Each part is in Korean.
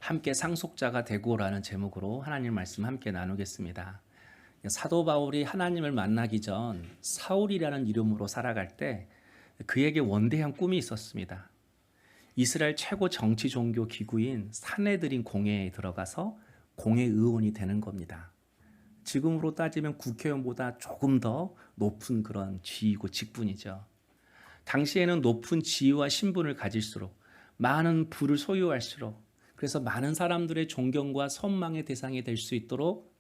함께 상속자가 되고라는 제목으로 하나님 말씀 함께 나누겠습니다. 사도 바울이 하나님을 만나기 전 사울이라는 이름으로 살아갈 때 그에게 원대한 꿈이 있었습니다. 이스라엘 최고 정치 종교 기구인 산헤드린 공회에 들어가서 공회 의원이 되는 겁니다. 지금으로 따지면 국회의원보다 조금 더 높은 그런 지위고 직분이죠. 당시에는 높은 지위와 신분을 가질수록 많은 부를 소유할수록 그래서 많은 사람들의 존경과 선망의 대상이 될 수 있도록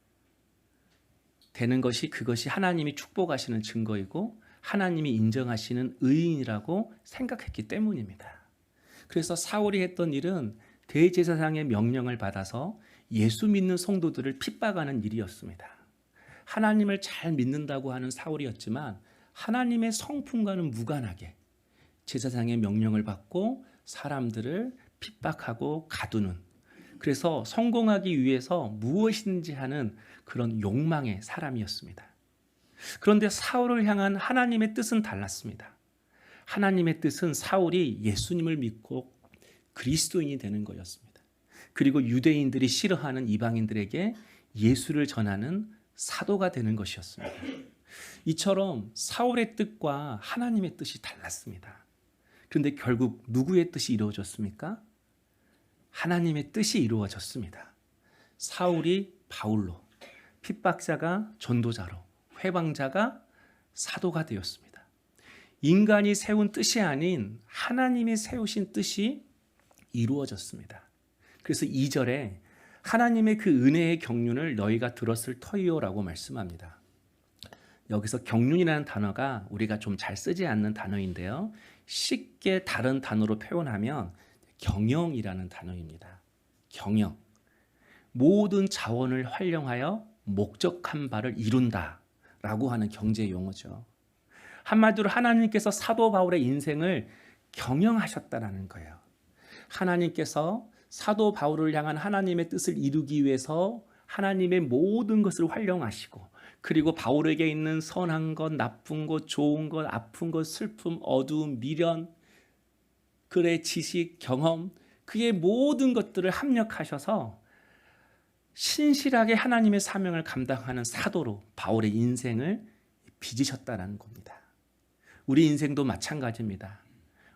되는 것이 그것이 하나님이 축복하시는 증거이고 하나님이 인정하시는 의인이라고 생각했기 때문입니다. 그래서 사울이 했던 일은 대제사장의 명령을 받아서 예수 믿는 성도들을 핍박하는 일이었습니다. 하나님을 잘 믿는다고 하는 사울이었지만 하나님의 성품과는 무관하게 제사장의 명령을 받고 사람들을 핍박하고 가두는, 그래서 성공하기 위해서 무엇이든지 하는 그런 욕망의 사람이었습니다. 그런데 사울을 향한 하나님의 뜻은 달랐습니다. 하나님의 뜻은 사울이 예수님을 믿고 그리스도인이 되는 거였습니다. 그리고 유대인들이 싫어하는 이방인들에게 예수를 전하는 사도가 되는 것이었습니다. 이처럼 사울의 뜻과 하나님의 뜻이 달랐습니다. 그런데 결국 누구의 뜻이 이루어졌습니까? 하나님의 뜻이 이루어졌습니다. 사울이 바울로, 핍박자가 전도자로, 회방자가 사도가 되었습니다. 인간이 세운 뜻이 아닌 하나님이 세우신 뜻이 이루어졌습니다. 그래서 2절에 하나님의 그 은혜의 경륜을 너희가 들었을 터이요라고 말씀합니다. 여기서 경륜이라는 단어가 우리가 좀 잘 쓰지 않는 단어인데요. 쉽게 다른 단어로 표현하면 경영이라는 단어입니다. 경영. 모든 자원을 활용하여 목적한 바를 이룬다 라고 하는 경제 용어죠. 한마디로 하나님께서 사도 바울의 인생을 경영하셨다는 거예요. 하나님께서 사도 바울을 향한 하나님의 뜻을 이루기 위해서 하나님의 모든 것을 활용하시고, 그리고 바울에게 있는 선한 것, 나쁜 것, 좋은 것, 아픈 것, 슬픔, 어두움, 미련, 그의 지식, 경험, 그의 모든 것들을 합력하셔서 신실하게 하나님의 사명을 감당하는 사도로 바울의 인생을 빚으셨다는 겁니다. 우리 인생도 마찬가지입니다.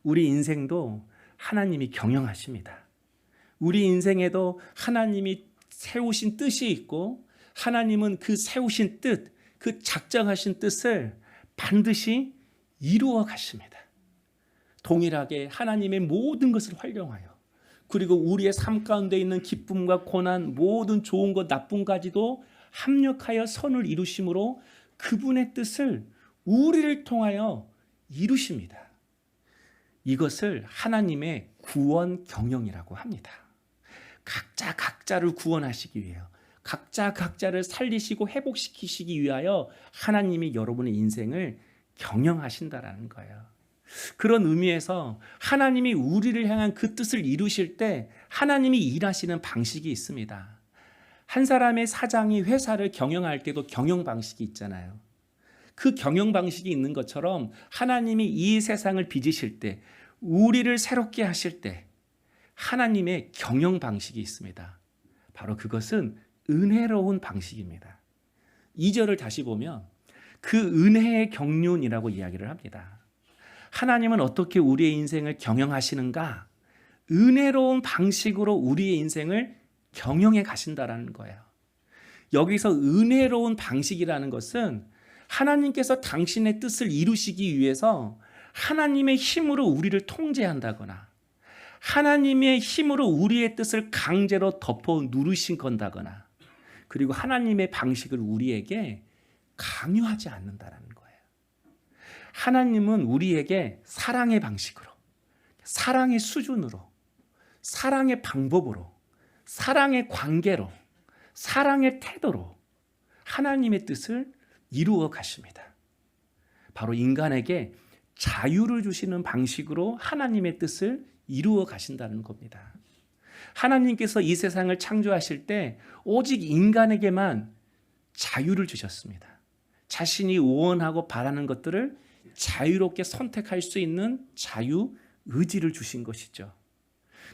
우리 인생도 하나님이 경영하십니다. 우리 인생에도 하나님이 세우신 뜻이 있고 하나님은 그 세우신 뜻, 그 작정하신 뜻을 반드시 이루어 가십니다. 동일하게 하나님의 모든 것을 활용하여, 그리고 우리의 삶 가운데 있는 기쁨과 고난, 모든 좋은 것, 나쁜 가지도 합력하여 선을 이루심으로 그분의 뜻을 우리를 통하여 이루십니다. 이것을 하나님의 구원 경영이라고 합니다. 각자 각자를 구원하시기 위해요. 각자 각자를 살리시고 회복시키시기 위하여 하나님이 여러분의 인생을 경영하신다라는 거예요. 그런 의미에서 하나님이 우리를 향한 그 뜻을 이루실 때 하나님이 일하시는 방식이 있습니다. 한 사람의 사장이 회사를 경영할 때도 경영 방식이 있잖아요. 그 경영 방식이 있는 것처럼 하나님이 이 세상을 빚으실 때, 우리를 새롭게 하실 때 하나님의 경영 방식이 있습니다. 바로 그것은 은혜로운 방식입니다. 2절을 다시 보면 그 은혜의 경륜이라고 이야기를 합니다. 하나님은 어떻게 우리의 인생을 경영하시는가? 은혜로운 방식으로 우리의 인생을 경영해 가신다라는 거예요. 여기서 은혜로운 방식이라는 것은 하나님께서 당신의 뜻을 이루시기 위해서 하나님의 힘으로 우리를 통제한다거나 하나님의 힘으로 우리의 뜻을 강제로 덮어 누르신 건다거나, 그리고 하나님의 방식을 우리에게 강요하지 않는다라는 거예요. 하나님은 우리에게 사랑의 방식으로, 사랑의 수준으로, 사랑의 방법으로, 사랑의 관계로, 사랑의 태도로 하나님의 뜻을 이루어 가십니다. 바로 인간에게 자유를 주시는 방식으로 하나님의 뜻을 이루어 가신다는 겁니다. 하나님께서 이 세상을 창조하실 때 오직 인간에게만 자유를 주셨습니다. 자신이 원하고 바라는 것들을 자유롭게 선택할 수 있는 자유 의지를 주신 것이죠.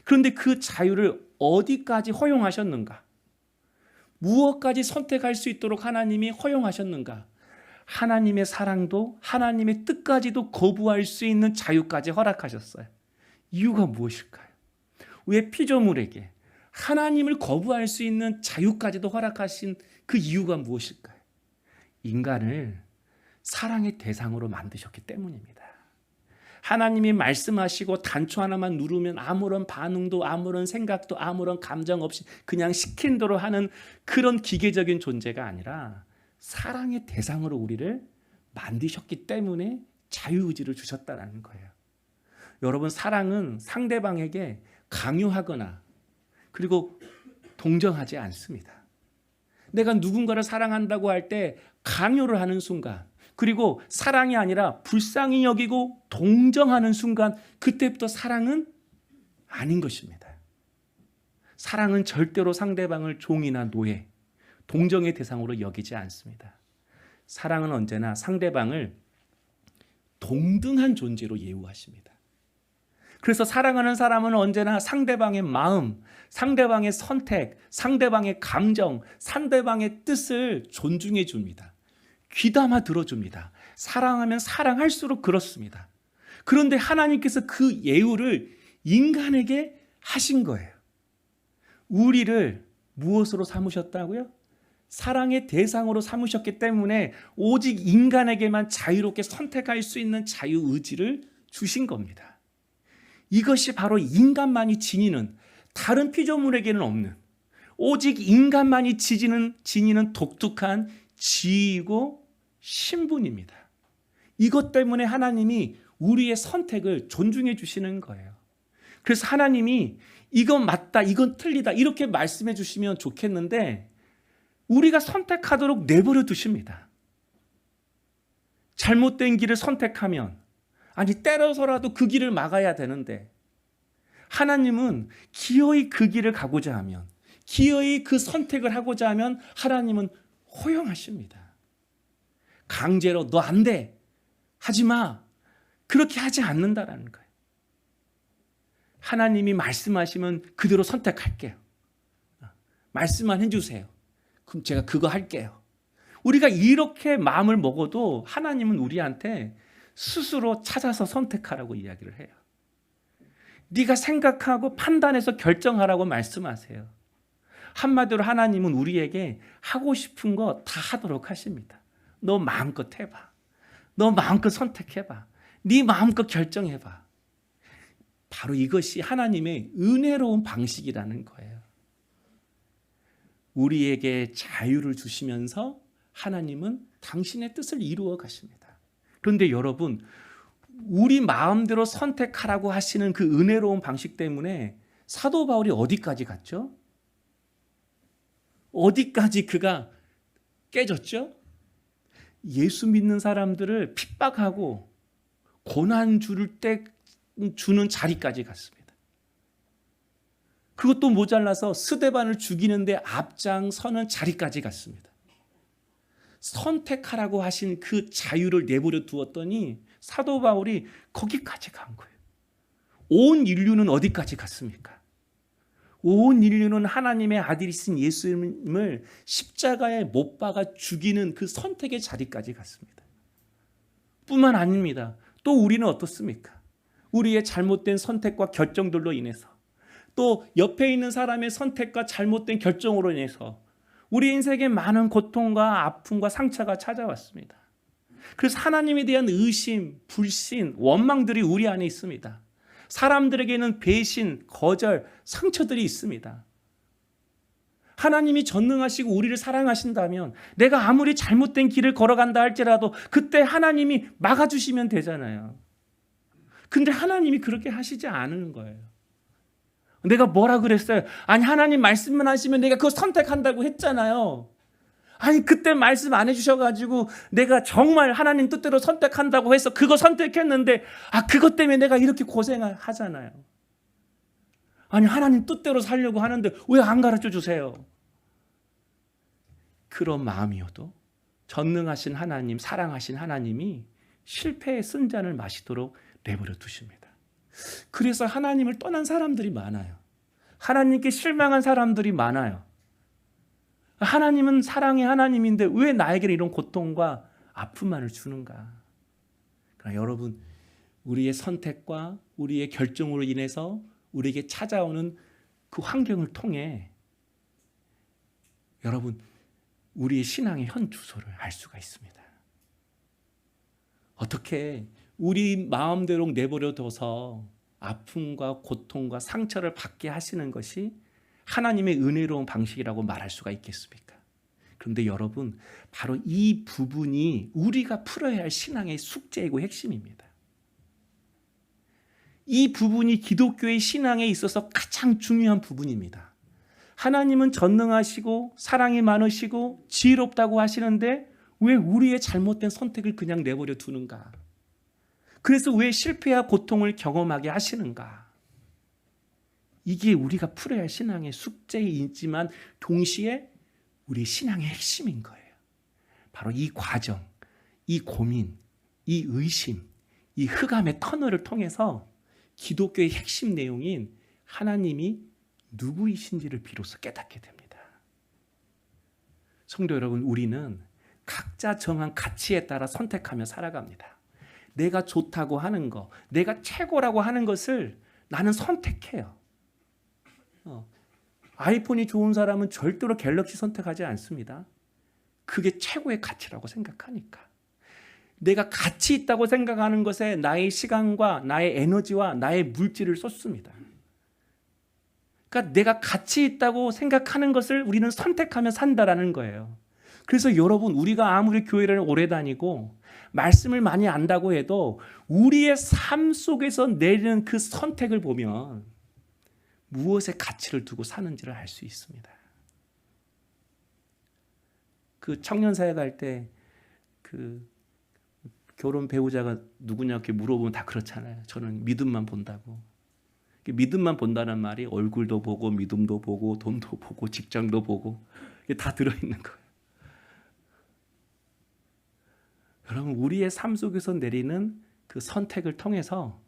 그런데 그 자유를 어디까지 허용하셨는가? 무엇까지 선택할 수 있도록 하나님이 허용하셨는가? 하나님의 사랑도 하나님의 뜻까지도 거부할 수 있는 자유까지 허락하셨어요. 이유가 무엇일까요? 왜 피조물에게 하나님을 거부할 수 있는 자유까지도 허락하신 그 이유가 무엇일까요? 인간을 사랑의 대상으로 만드셨기 때문입니다. 하나님이 말씀하시고 단추 하나만 누르면 아무런 반응도 아무런 생각도 아무런 감정 없이 그냥 시킨 대로 하는 그런 기계적인 존재가 아니라 사랑의 대상으로 우리를 만드셨기 때문에 자유의지를 주셨다는 거예요. 여러분, 사랑은 상대방에게 강요하거나 그리고 동정하지 않습니다. 내가 누군가를 사랑한다고 할 때 강요를 하는 순간, 그리고 사랑이 아니라 불쌍히 여기고 동정하는 순간, 그때부터 사랑은 아닌 것입니다. 사랑은 절대로 상대방을 종이나 노예, 동정의 대상으로 여기지 않습니다. 사랑은 언제나 상대방을 동등한 존재로 예우하십니다. 그래서 사랑하는 사람은 언제나 상대방의 마음, 상대방의 선택, 상대방의 감정, 상대방의 뜻을 존중해 줍니다. 귀담아 들어줍니다. 사랑하면 사랑할수록 그렇습니다. 그런데 하나님께서 그 예우를 인간에게 하신 거예요. 우리를 무엇으로 삼으셨다고요? 사랑의 대상으로 삼으셨기 때문에 오직 인간에게만 자유롭게 선택할 수 있는 자유의지를 주신 겁니다. 이것이 바로 인간만이 지니는, 다른 피조물에게는 없는, 오직 인간만이 지니는 독특한 지위이고 신분입니다. 이것 때문에 하나님이 우리의 선택을 존중해 주시는 거예요. 그래서 하나님이 이건 맞다, 이건 틀리다 이렇게 말씀해 주시면 좋겠는데 우리가 선택하도록 내버려 두십니다. 잘못된 길을 선택하면, 아니 때려서라도 그 길을 막아야 되는데, 하나님은 기어이 그 길을 가고자 하면, 기어이 그 선택을 하고자 하면 하나님은 허용하십니다. 강제로 너 안 돼, 하지 마, 그렇게 하지 않는다라는 거예요. 하나님이 말씀하시면 그대로 선택할게요. 말씀만 해주세요. 그럼 제가 그거 할게요. 우리가 이렇게 마음을 먹어도 하나님은 우리한테 스스로 찾아서 선택하라고 이야기를 해요. 네가 생각하고 판단해서 결정하라고 말씀하세요. 한마디로 하나님은 우리에게 하고 싶은 거 다 하도록 하십니다. 너 마음껏 해봐. 너 마음껏 선택해봐. 네 마음껏 결정해봐. 바로 이것이 하나님의 은혜로운 방식이라는 거예요. 우리에게 자유를 주시면서 하나님은 당신의 뜻을 이루어 가십니다. 그런데 여러분, 우리 마음대로 선택하라고 하시는 그 은혜로운 방식 때문에 사도 바울이 어디까지 갔죠? 어디까지 그가 깨졌죠? 예수 믿는 사람들을 핍박하고 고난 주는 자리까지 갔습니다. 그것도 모자라서 스데반을 죽이는데 앞장서는 자리까지 갔습니다. 선택하라고 하신 그 자유를 내버려 두었더니 사도 바울이 거기까지 간 거예요. 온 인류는 어디까지 갔습니까? 온 인류는 하나님의 아들이신 예수님을 십자가에 못 박아 죽이는 그 선택의 자리까지 갔습니다. 뿐만 아닙니다. 또 우리는 어떻습니까? 우리의 잘못된 선택과 결정들로 인해서, 또 옆에 있는 사람의 선택과 잘못된 결정으로 인해서 우리 인생에 많은 고통과 아픔과 상처가 찾아왔습니다. 그래서 하나님에 대한 의심, 불신, 원망들이 우리 안에 있습니다. 사람들에게는 배신, 거절, 상처들이 있습니다. 하나님이 전능하시고 우리를 사랑하신다면 내가 아무리 잘못된 길을 걸어간다 할지라도 그때 하나님이 막아주시면 되잖아요. 근데 하나님이 그렇게 하시지 않은 거예요. 내가 뭐라 그랬어요? 아니 하나님 말씀만 하시면 내가 그거 선택한다고 했잖아요. 아니 그때 말씀 안 해주셔가지고 내가 정말 하나님 뜻대로 선택한다고 해서 그거 선택했는데 그것 때문에 내가 이렇게 고생하잖아요. 아니 하나님 뜻대로 살려고 하는데 왜 안 가르쳐 주세요? 그런 마음이어도 전능하신 하나님, 사랑하신 하나님이 실패의 쓴 잔을 마시도록 내버려 두십니다. 그래서 하나님을 떠난 사람들이 많아요. 하나님께 실망한 사람들이 많아요. 하나님은 사랑의 하나님인데 왜 나에게는 이런 고통과 아픔만을 주는가? 그러나 여러분, 우리의 선택과 우리의 결정으로 인해서 우리에게 찾아오는 그 환경을 통해 여러분, 우리의 신앙의 현 주소를 알 수가 있습니다. 어떻게 우리 마음대로 내버려둬서 아픔과 고통과 상처를 받게 하시는 것이 하나님의 은혜로운 방식이라고 말할 수가 있겠습니까? 그런데 여러분, 바로 이 부분이 우리가 풀어야 할 신앙의 숙제이고 핵심입니다. 이 부분이 기독교의 신앙에 있어서 가장 중요한 부분입니다. 하나님은 전능하시고 사랑이 많으시고 지혜롭다고 하시는데 왜 우리의 잘못된 선택을 그냥 내버려 두는가? 그래서 왜 실패와 고통을 경험하게 하시는가? 이게 우리가 풀어야 할 신앙의 숙제이지만 동시에 우리 신앙의 핵심인 거예요. 바로 이 과정, 이 고민, 이 의심, 이 흑암의 터널을 통해서 기독교의 핵심 내용인 하나님이 누구이신지를 비로소 깨닫게 됩니다. 성도 여러분, 우리는 각자 정한 가치에 따라 선택하며 살아갑니다. 내가 좋다고 하는 거, 내가 최고라고 하는 것을 나는 선택해요. 아이폰이 좋은 사람은 절대로 갤럭시 선택하지 않습니다. 그게 최고의 가치라고 생각하니까. 내가 가치 있다고 생각하는 것에 나의 시간과 나의 에너지와 나의 물질을 쏟습니다. 그러니까 내가 가치 있다고 생각하는 것을 우리는 선택하며 산다라는 거예요. 그래서 여러분, 우리가 아무리 교회를 오래 다니고 말씀을 많이 안다고 해도 우리의 삶 속에서 내리는 그 선택을 보면 무엇에 가치를 두고 사는지를 알 수 있습니다. 그 청년사회 갈 때 그 결혼 배우자가 누구냐 이렇게 물어보면 다 그렇잖아요. 저는 믿음만 본다고. 믿음만 본다는 말이 얼굴도 보고 믿음도 보고 돈도 보고 직장도 보고 이게 다 들어있는 거예요. 여러분, 우리의 삶 속에서 내리는 그 선택을 통해서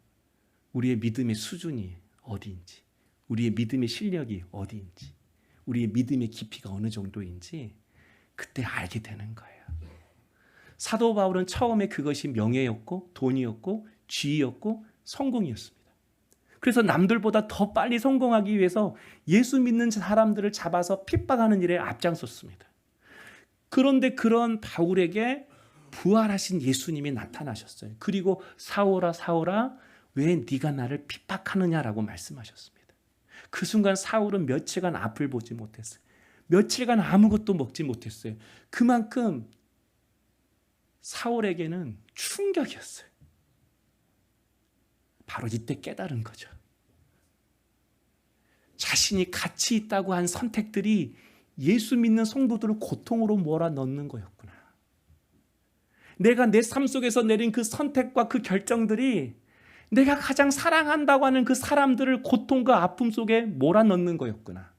우리의 믿음의 수준이 어디인지, 우리의 믿음의 실력이 어디인지, 우리의 믿음의 깊이가 어느 정도인지 그때 알게 되는 거예요. 사도 바울은 처음에 그것이 명예였고 돈이었고 지위였고 성공이었습니다. 그래서 남들보다 더 빨리 성공하기 위해서 예수 믿는 사람들을 잡아서 핍박하는 일에 앞장섰습니다. 그런데 그런 바울에게 부활하신 예수님이 나타나셨어요. 그리고 사울아 사울아 왜 네가 나를 핍박하느냐라고 말씀하셨습니다. 그 순간 사울은 며칠간 앞을 보지 못했어요. 며칠간 아무것도 먹지 못했어요. 그만큼 사울에게는 충격이었어요. 바로 이때 깨달은 거죠. 자신이 가치 있다고 한 선택들이 예수 믿는 성도들을 고통으로 몰아넣는 거였구나. 내가 내 삶 속에서 내린 그 선택과 그 결정들이 내가 가장 사랑한다고 하는 그 사람들을 고통과 아픔 속에 몰아넣는 거였구나.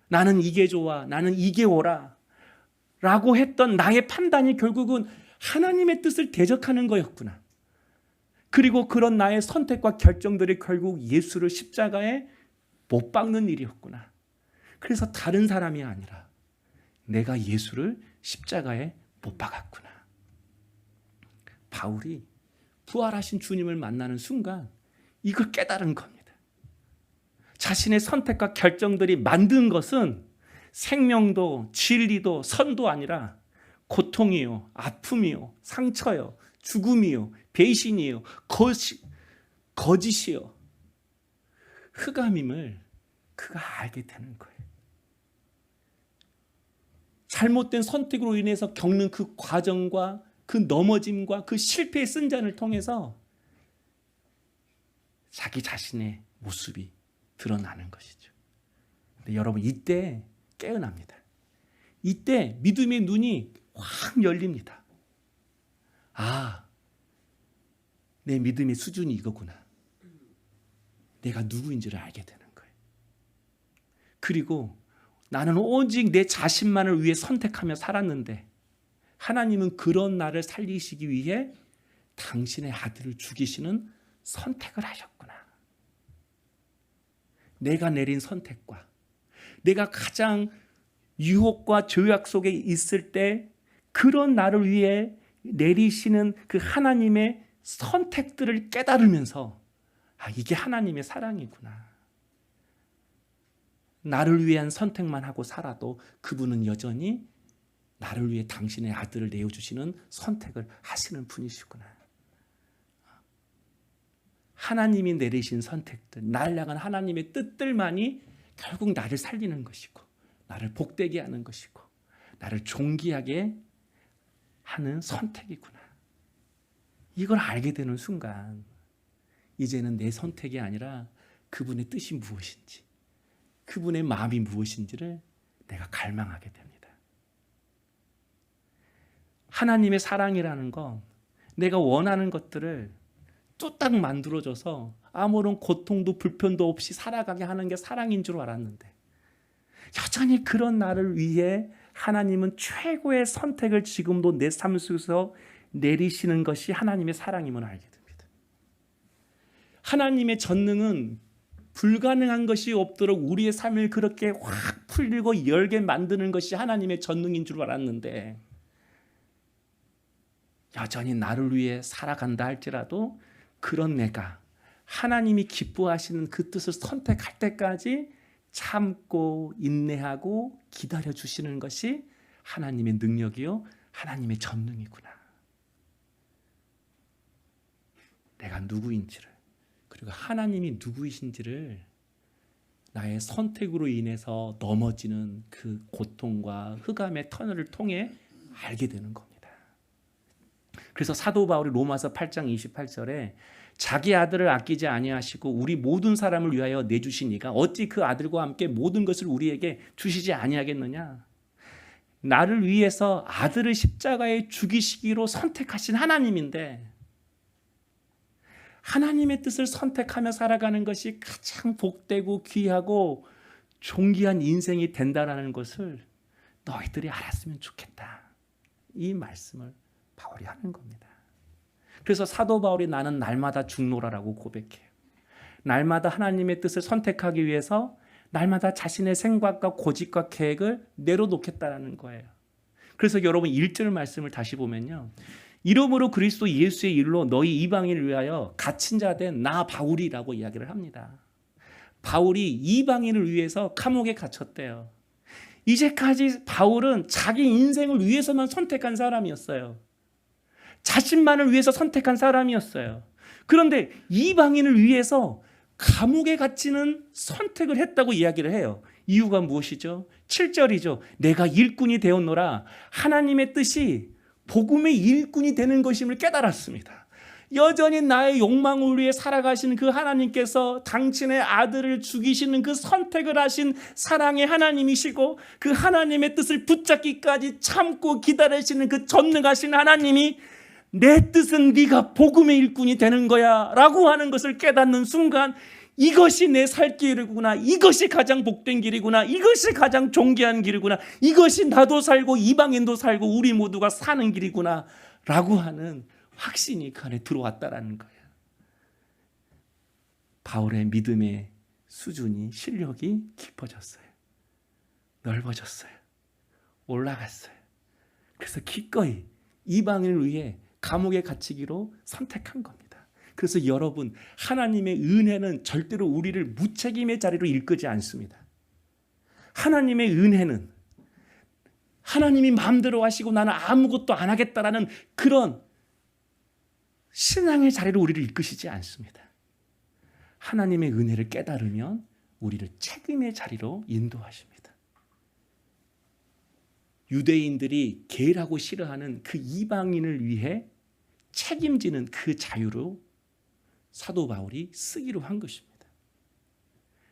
나는 이게 좋아, 나는 이게 옳아 라고 했던 나의 판단이 결국은 하나님의 뜻을 대적하는 거였구나. 그리고 그런 나의 선택과 결정들이 결국 예수를 십자가에 못 박는 일이었구나. 그래서 다른 사람이 아니라 내가 예수를 십자가에 못 박았구나. 바울이 부활하신 주님을 만나는 순간 이걸 깨달은 겁니다. 자신의 선택과 결정들이 만든 것은 생명도 진리도 선도 아니라 고통이요, 아픔이요, 상처요, 죽음이요, 배신이요, 거짓이요, 흑암임을 그가 알게 되는 거예요. 잘못된 선택으로 인해서 겪는 그 과정과 그 넘어짐과 그 실패의 쓴잔을 통해서 자기 자신의 모습이 드러나는 것이죠. 근데 여러분, 이때 깨어납니다. 이때 믿음의 눈이 확 열립니다. 아, 내 믿음의 수준이 이거구나. 내가 누구인지를 알게 되는 거예요. 그리고 나는 오직 내 자신만을 위해 선택하며 살았는데 하나님은 그런 나를 살리시기 위해 당신의 아들을 죽이시는 선택을 하셨구나. 내가 내린 선택과 내가 가장 유혹과 죄악 속에 있을 때 그런 나를 위해 내리시는 그 하나님의 선택들을 깨달으면서 이게 하나님의 사랑이구나. 나를 위한 선택만 하고 살아도 그분은 여전히 나를 위해 당신의 아들을 내어주시는 선택을 하시는 분이시구나. 하나님이 내리신 선택들, 나를 향한 하나님의 뜻들만이 결국 나를 살리는 것이고 나를 복되게 하는 것이고 나를 존귀하게 하는 선택이구나. 이걸 알게 되는 순간 이제는 내 선택이 아니라 그분의 뜻이 무엇인지, 그분의 마음이 무엇인지를 내가 갈망하게 됩니다. 하나님의 사랑이라는 건 내가 원하는 것들을 뚝딱 만들어줘서 아무런 고통도 불편도 없이 살아가게 하는 게 사랑인 줄 알았는데 여전히 그런 나를 위해 하나님은 최고의 선택을 지금도 내 삶 속에서 내리시는 것이 하나님의 사랑임을 알게 됩니다. 하나님의 전능은 불가능한 것이 없도록 우리의 삶을 그렇게 확 풀리고 열게 만드는 것이 하나님의 전능인 줄 알았는데 여전히 나를 위해 살아간다 할지라도 그런 내가 하나님이 기뻐하시는 그 뜻을 선택할 때까지 참고 인내하고 기다려 주시는 것이 하나님의 능력이요 하나님의 전능이구나. 내가 누구인지를 그리고 하나님이 누구이신지를 나의 선택으로 인해서 넘어지는 그 고통과 흑암의 터널을 통해 알게 되는 겁니다. 그래서 사도 바울이 로마서 8장 28절에 자기 아들을 아끼지 아니하시고 우리 모든 사람을 위하여 내주시니가 어찌 그 아들과 함께 모든 것을 우리에게 주시지 아니하겠느냐. 나를 위해서 아들을 십자가에 죽이시기로 선택하신 하나님인데 하나님의 뜻을 선택하며 살아가는 것이 가장 복되고 귀하고 존귀한 인생이 된다는 것을 너희들이 알았으면 좋겠다. 이 말씀을 바울이 하는 겁니다. 그래서 사도 바울이 나는 날마다 죽노라라고 고백해요. 날마다 하나님의 뜻을 선택하기 위해서 날마다 자신의 생각과 고집과 계획을 내려놓겠다는 거예요. 그래서 여러분 1절 말씀을 다시 보면요. 이름으로 그리스도 예수의 일로 너희 이방인을 위하여 갇힌 자 된 나 바울이라고 이야기를 합니다. 바울이 이방인을 위해서 감옥에 갇혔대요. 이제까지 바울은 자기 인생을 위해서만 선택한 사람이었어요. 자신만을 위해서 선택한 사람이었어요. 그런데 이방인을 위해서 감옥에 갇히는 선택을 했다고 이야기를 해요. 이유가 무엇이죠? 7절이죠. 내가 일꾼이 되었노라. 하나님의 뜻이 복음의 일꾼이 되는 것임을 깨달았습니다. 여전히 나의 욕망을 위해 살아가시는 그 하나님께서 당신의 아들을 죽이시는 그 선택을 하신 사랑의 하나님이시고 그 하나님의 뜻을 붙잡기까지 참고 기다리시는 그 전능하신 하나님이 내 뜻은 네가 복음의 일꾼이 되는 거야 라고 하는 것을 깨닫는 순간 이것이 내 살 길이구나. 이것이 가장 복된 길이구나. 이것이 가장 존귀한 길이구나. 이것이 나도 살고 이방인도 살고 우리 모두가 사는 길이구나 라고 하는 확신이 그 안에 들어왔다라는 거예요. 바울의 믿음의 수준이 실력이 깊어졌어요. 넓어졌어요. 올라갔어요. 그래서 기꺼이 이방인을 위해 감옥에 갇히기로 선택한 겁니다. 그래서 여러분 하나님의 은혜는 절대로 우리를 무책임의 자리로 이끌지 않습니다. 하나님의 은혜는 하나님이 마음대로 하시고 나는 아무것도 안 하겠다라는 그런 신앙의 자리로 우리를 이끄시지 않습니다. 하나님의 은혜를 깨달으면 우리를 책임의 자리로 인도하십니다. 유대인들이 게으르고 싫어하는 그 이방인을 위해 책임지는 그 자유로 사도 바울이 쓰기로 한 것입니다.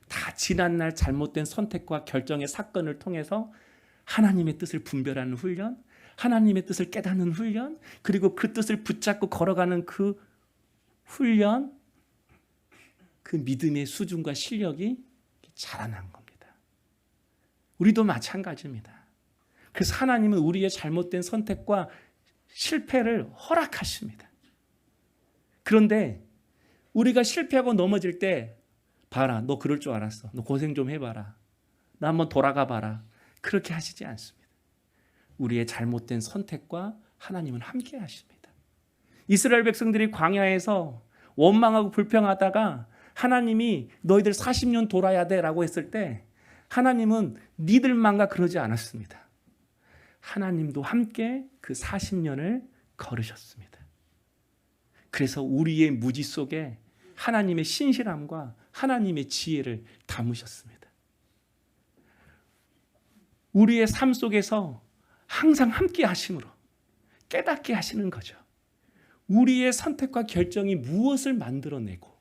다 지난날 잘못된 선택과 결정의 사건을 통해서 하나님의 뜻을 분별하는 훈련, 하나님의 뜻을 깨닫는 훈련, 그리고 그 뜻을 붙잡고 걸어가는 그 훈련, 그 믿음의 수준과 실력이 자라난 겁니다. 우리도 마찬가지입니다. 그래서 하나님은 우리의 잘못된 선택과 실패를 허락하십니다. 그런데 우리가 실패하고 넘어질 때 봐라, 너 그럴 줄 알았어. 너 고생 좀 해봐라. 나 한번 돌아가 봐라. 그렇게 하시지 않습니다. 우리의 잘못된 선택과 하나님은 함께 하십니다. 이스라엘 백성들이 광야에서 원망하고 불평하다가 하나님이 너희들 40년 돌아야 돼 라고 했을 때 하나님은 니들만가 그러지 않았습니다. 하나님도 함께 그 40년을 걸으셨습니다. 그래서 우리의 무지 속에 하나님의 신실함과 하나님의 지혜를 담으셨습니다. 우리의 삶 속에서 항상 함께 하심으로 깨닫게 하시는 거죠. 우리의 선택과 결정이 무엇을 만들어내고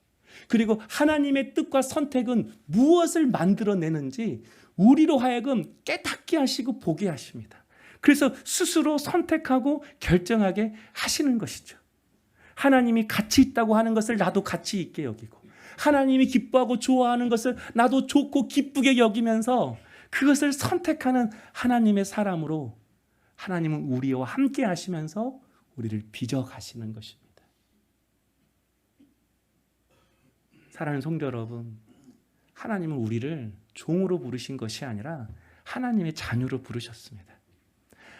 그리고 하나님의 뜻과 선택은 무엇을 만들어내는지 우리로 하여금 깨닫게 하시고 보게 하십니다. 그래서 스스로 선택하고 결정하게 하시는 것이죠. 하나님이 가치 있다고 하는 것을 나도 가치 있게 여기고 하나님이 기뻐하고 좋아하는 것을 나도 좋고 기쁘게 여기면서 그것을 선택하는 하나님의 사람으로 하나님은 우리와 함께 하시면서 우리를 빚어가시는 것입니다. 사랑하는 성도 여러분, 하나님은 우리를 종으로 부르신 것이 아니라 하나님의 자녀로 부르셨습니다.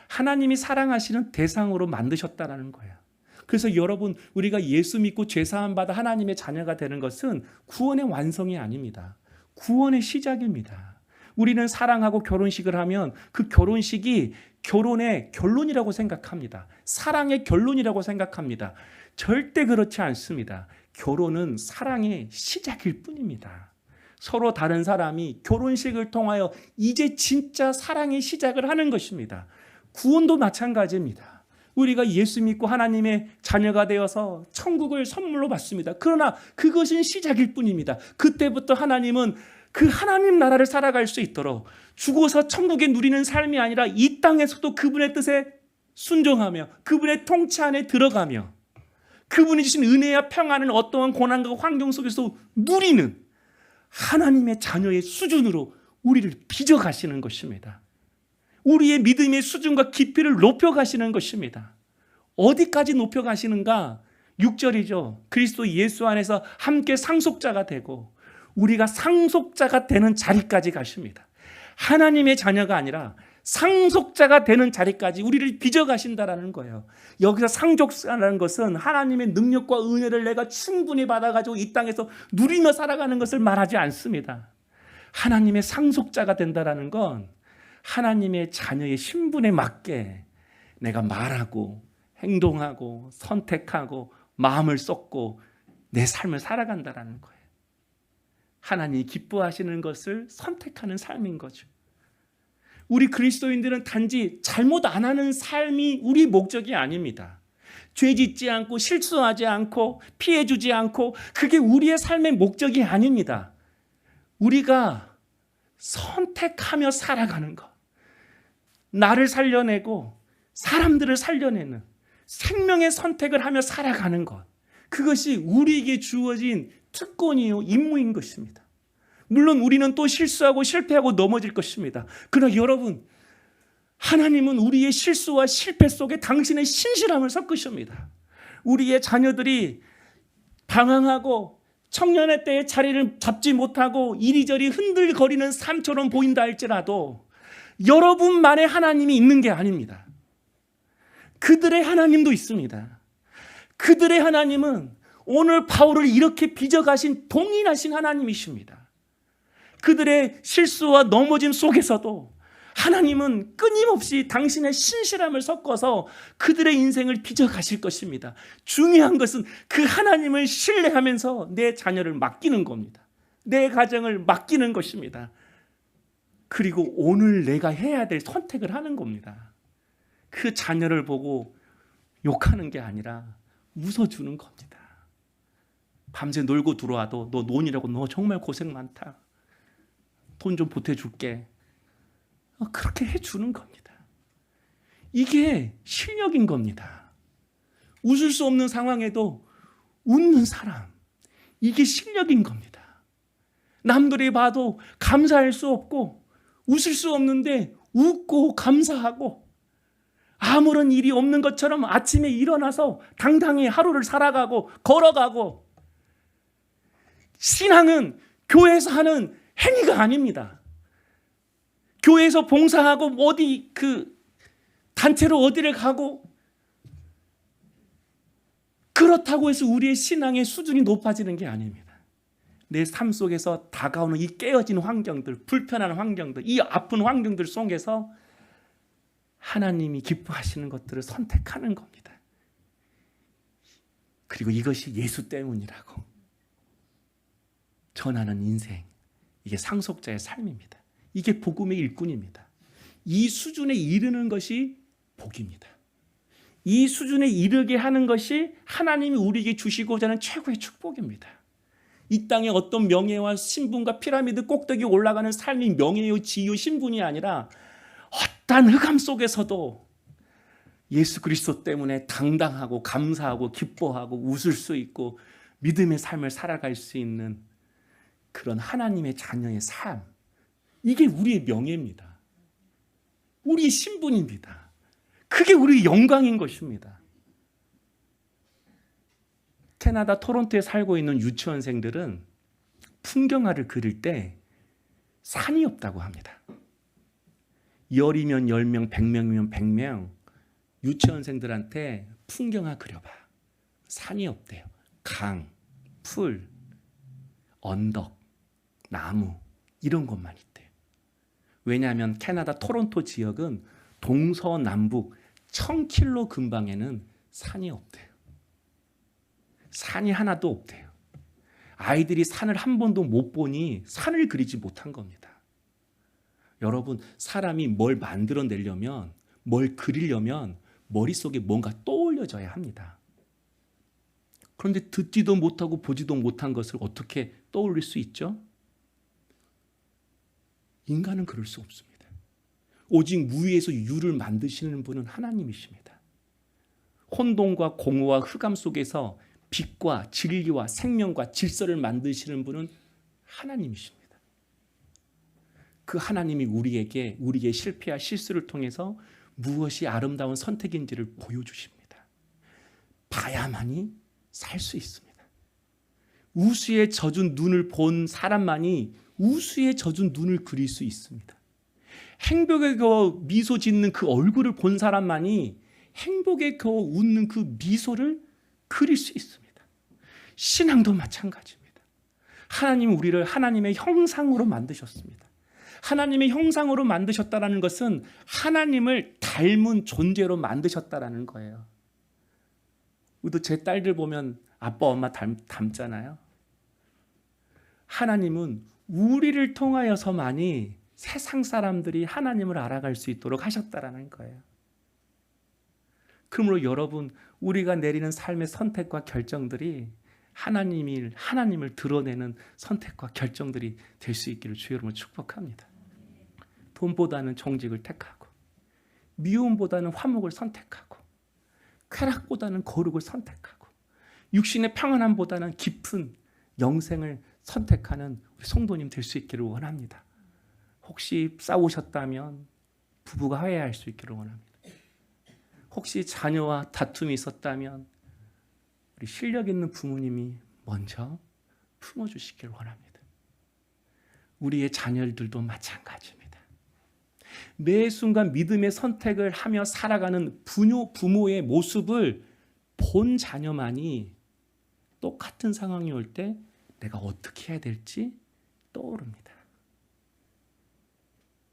하나님이 사랑하시는 대상으로 만드셨다는 거예요. 그래서 여러분, 우리가 예수 믿고 죄사함 받아 하나님의 자녀가 되는 것은 구원의 완성이 아닙니다. 구원의 시작입니다. 우리는 사랑하고 결혼식을 하면 그 결혼식이 결혼의 결론이라고 생각합니다. 사랑의 결론이라고 생각합니다. 절대 그렇지 않습니다. 결혼은 사랑의 시작일 뿐입니다. 서로 다른 사람이 결혼식을 통하여 이제 진짜 사랑의 시작을 하는 것입니다. 구원도 마찬가지입니다. 우리가 예수 믿고 하나님의 자녀가 되어서 천국을 선물로 받습니다. 그러나 그것은 시작일 뿐입니다. 그때부터 하나님은 그 하나님 나라를 살아갈 수 있도록 죽어서 천국에 누리는 삶이 아니라 이 땅에서도 그분의 뜻에 순종하며 그분의 통치 안에 들어가며 그분이 주신 은혜와 평안을 어떠한 고난과 환경 속에서 누리는 하나님의 자녀의 수준으로 우리를 빚어가시는 것입니다. 우리의 믿음의 수준과 깊이를 높여가시는 것입니다. 어디까지 높여가시는가? 6절이죠. 그리스도 예수 안에서 함께 상속자가 되고 우리가 상속자가 되는 자리까지 가십니다. 하나님의 자녀가 아니라 상속자가 되는 자리까지 우리를 빚어가신다라는 거예요. 여기서 상속자라는 것은 하나님의 능력과 은혜를 내가 충분히 받아가지고 이 땅에서 누리며 살아가는 것을 말하지 않습니다. 하나님의 상속자가 된다라는 건 하나님의 자녀의 신분에 맞게 내가 말하고 행동하고 선택하고 마음을 쏟고 내 삶을 살아간다라는 거예요. 하나님이 기뻐하시는 것을 선택하는 삶인 거죠. 우리 그리스도인들은 단지 잘못 안 하는 삶이 우리 목적이 아닙니다. 죄 짓지 않고 실수하지 않고 피해 주지 않고 그게 우리의 삶의 목적이 아닙니다. 우리가 선택하며 살아가는 것, 나를 살려내고 사람들을 살려내는 생명의 선택을 하며 살아가는 것, 그것이 우리에게 주어진 특권이요 임무인 것입니다. 물론 우리는 또 실수하고 실패하고 넘어질 것입니다. 그러나 여러분, 하나님은 우리의 실수와 실패 속에 당신의 신실함을 섞으십니다. 우리의 자녀들이 방황하고 청년의 때에 자리를 잡지 못하고 이리저리 흔들거리는 삶처럼 보인다 할지라도 여러분만의 하나님이 있는 게 아닙니다. 그들의 하나님도 있습니다. 그들의 하나님은 오늘 바울을 이렇게 빚어가신 동일하신 하나님이십니다. 그들의 실수와 넘어짐 속에서도 하나님은 끊임없이 당신의 신실함을 섞어서 그들의 인생을 빚어가실 것입니다. 중요한 것은 그 하나님을 신뢰하면서 내 자녀를 맡기는 겁니다. 내 가정을 맡기는 것입니다. 그리고 오늘 내가 해야 될 선택을 하는 겁니다. 그 자녀를 보고 욕하는 게 아니라 웃어주는 겁니다. 밤새 놀고 들어와도 너 논이라고 너 정말 고생 많다. 돈 좀 보태줄게. 그렇게 해주는 겁니다. 이게 실력인 겁니다. 웃을 수 없는 상황에도 웃는 사람, 이게 실력인 겁니다. 남들이 봐도 감사할 수 없고 웃을 수 없는데 웃고 감사하고 아무런 일이 없는 것처럼 아침에 일어나서 당당히 하루를 살아가고 걸어가고 신앙은 교회에서 하는 행위가 아닙니다. 교회에서 봉사하고 어디 단체로 어디를 가고 그렇다고 해서 우리의 신앙의 수준이 높아지는 게 아닙니다. 내 삶 속에서 다가오는 이 깨어진 환경들, 불편한 환경들, 이 아픈 환경들 속에서 하나님이 기뻐하시는 것들을 선택하는 겁니다. 그리고 이것이 예수 때문이라고 전하는 인생, 이게 상속자의 삶입니다. 이게 복음의 일꾼입니다. 이 수준에 이르는 것이 복입니다. 이 수준에 이르게 하는 것이 하나님이 우리에게 주시고자 하는 최고의 축복입니다. 이 땅에 어떤 명예와 신분과 피라미드 꼭대기 올라가는 삶이 명예요, 지요, 신분이 아니라 어떠한 흑암 속에서도 예수 그리스도 때문에 당당하고 감사하고 기뻐하고 웃을 수 있고 믿음의 삶을 살아갈 수 있는 그런 하나님의 자녀의 삶, 이게 우리의 명예입니다. 우리의 신분입니다. 그게 우리의 영광인 것입니다. 캐나다 토론토에 살고 있는 유치원생들은 풍경화를 그릴 때 산이 없다고 합니다. 10이면 10명, 100명이면 100명 유치원생들한테 풍경화 그려봐. 산이 없대요. 강, 풀, 언덕, 나무 이런 것만 있대요. 왜냐하면 캐나다 토론토 지역은 동서남북 1000km 근방에는 산이 없대요. 산이 하나도 없대요. 아이들이 산을 한 번도 못 보니 산을 그리지 못한 겁니다. 여러분, 사람이 뭘 만들어내려면, 뭘 그리려면 머릿속에 뭔가 떠올려져야 합니다. 그런데 듣지도 못하고 보지도 못한 것을 어떻게 떠올릴 수 있죠? 인간은 그럴 수 없습니다. 오직 무위에서 유를 만드시는 분은 하나님이십니다. 혼돈과 공허와 흑암 속에서 빛과 진리와 생명과 질서를 만드시는 분은 하나님이십니다. 그 하나님이 우리에게 우리의 실패와 실수를 통해서 무엇이 아름다운 선택인지를 보여주십니다. 봐야만이 살 수 있습니다. 우수에 젖은 눈을 본 사람만이 우수에 젖은 눈을 그릴 수 있습니다. 행복에 겨워 미소 짓는 그 얼굴을 본 사람만이 행복에 겨워 웃는 그 미소를 그릴 수 있습니다. 신앙도 마찬가지입니다. 하나님은 우리를 하나님의 형상으로 만드셨습니다. 하나님의 형상으로 만드셨다는 것은 하나님을 닮은 존재로 만드셨다는 거예요. 우리도 제 딸들 보면 아빠 엄마 닮잖아요. 하나님은 우리를 통하여서만이 세상 사람들이 하나님을 알아갈 수 있도록 하셨다는 거예요. 그러므로 여러분, 우리가 내리는 삶의 선택과 결정들이 하나님을 드러내는 선택과 결정들이 될 수 있기를 주 여러분을 축복합니다. 돈보다는 정직을 택하고, 미움보다는 화목을 선택하고, 쾌락보다는 거룩을 선택하고, 육신의 평안함보다는 깊은 영생을 선택하는 우리 성도님 될 수 있기를 원합니다. 혹시 싸우셨다면 부부가 화해할 수 있기를 원합니다. 혹시 자녀와 다툼이 있었다면 우리 실력 있는 부모님이 먼저 품어주시길 원합니다. 우리의 자녀들도 마찬가지입니다. 매 순간 믿음의 선택을 하며 살아가는 부모의 모습을 본 자녀만이 똑같은 상황이 올 때 내가 어떻게 해야 될지 떠오릅니다.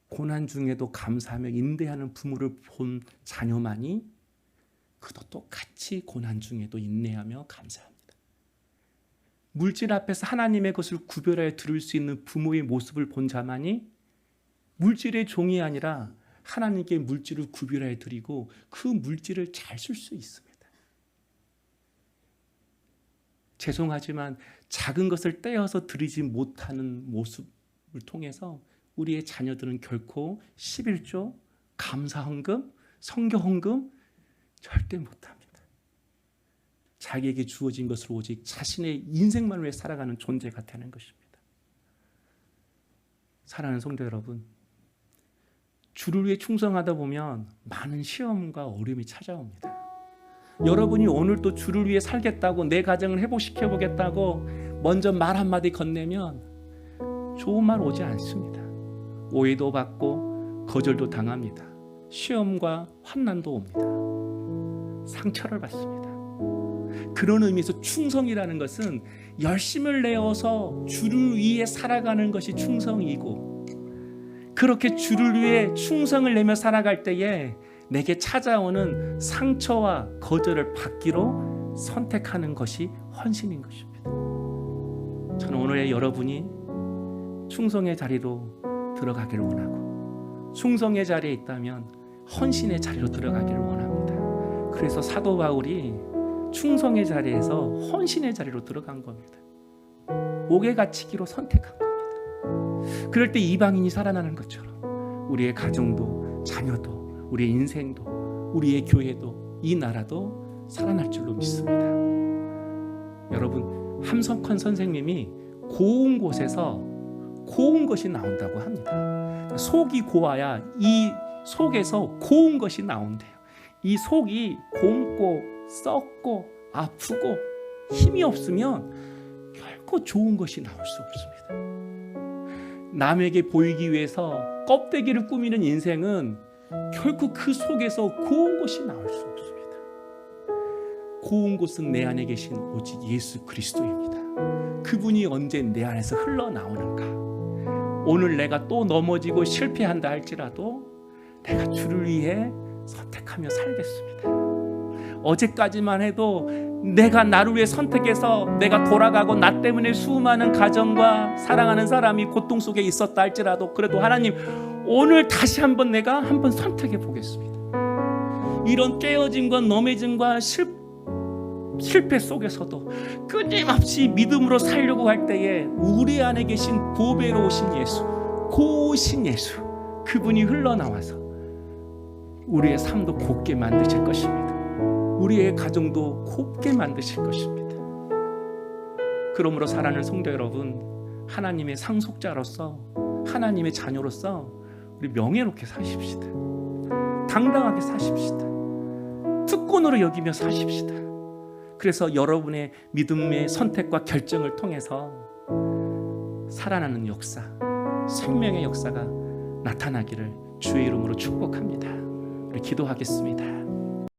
고난 중에도 감사하며 인내하는 부모를 본 자녀만이 그도 똑같이 고난 중에도 인내하며 감사합니다. 물질 앞에서 하나님의 것을 구별하여 들을 수 있는 부모의 모습을 본 자만이 물질의 종이 아니라 하나님께 물질을 구별하여 드리고 그 물질을 잘 쓸 수 있습니다. 죄송하지만 작은 것을 떼어서 드리지 못하는 모습을 통해서 우리의 자녀들은 결코 11조, 감사헌금, 성교헌금 절대 못합니다. 자기에게 주어진 것을 오직 자신의 인생만을 위해 살아가는 존재가 되는 것입니다. 사랑하는 성도 여러분, 주를 위해 충성하다 보면 많은 시험과 어려움이 찾아옵니다. 여러분이 오늘도 주를 위해 살겠다고, 내 가정을 회복시켜보겠다고 먼저 말 한마디 건네면 좋은 말 오지 않습니다. 오해도 받고 거절도 당합니다. 시험과 환난도 옵니다. 상처를 받습니다. 그런 의미에서 충성이라는 것은 열심을 내어서 주를 위해 살아가는 것이 충성이고, 그렇게 주를 위해 충성을 내며 살아갈 때에 내게 찾아오는 상처와 거절을 받기로 선택하는 것이 헌신인 것입니다. 저는 오늘의 여러분이 충성의 자리로 들어가기를 원하고, 충성의 자리에 있다면 헌신의 자리로 들어가기를 원합니다. 그래서 사도 바울이 충성의 자리에서 헌신의 자리로 들어간 겁니다. 옥에 갇히기로 선택한 겁니다. 그럴 때 이방인이 살아나는 것처럼 우리의 가정도, 자녀도, 우리의 인생도, 우리의 교회도, 이 나라도 살아날 줄로 믿습니다. 여러분, 함석헌 선생님이 고운 곳에서 고운 것이 나온다고 합니다. 속이 고와야 이 속에서 고운 것이 나온대요. 이 속이 곰고 썩고 아프고 힘이 없으면 결코 좋은 것이 나올 수 없습니다. 남에게 보이기 위해서 껍데기를 꾸미는 인생은 결코 그 속에서 고운 것이 나올 수 없습니다. 고운 곳은 내 안에 계신 오직 예수 그리스도입니다. 그분이 언제 내 안에서 흘러나오는가? 오늘 내가 또 넘어지고 실패한다 할지라도 내가 주를 위해 선택하며 살겠습니다. 어제까지만 해도 내가 나를 위해 선택해서 내가 돌아가고 나 때문에 수많은 가정과 사랑하는 사람이 고통 속에 있었다 할지라도, 그래도 하나님, 오늘 다시 한번 내가 한번 선택해 보겠습니다. 이런 깨어짐과 넘어짐과 실패 속에서도 끊임없이 믿음으로 살려고 할 때에 우리 안에 계신 보배로우신 예수, 고우신 예수, 그분이 흘러나와서 우리의 삶도 곱게 만드실 것입니다. 우리의 가정도 곱게 만드실 것입니다. 그러므로 사랑하는 성도 여러분, 하나님의 상속자로서, 하나님의 자녀로서 우리 명예롭게 사십시다. 당당하게 사십시다. 특권으로 여기며 사십시다. 그래서 여러분의 믿음의 선택과 결정을 통해서 살아나는 역사, 생명의 역사가 나타나기를 주의 이름으로 축복합니다. 우리 기도하겠습니다.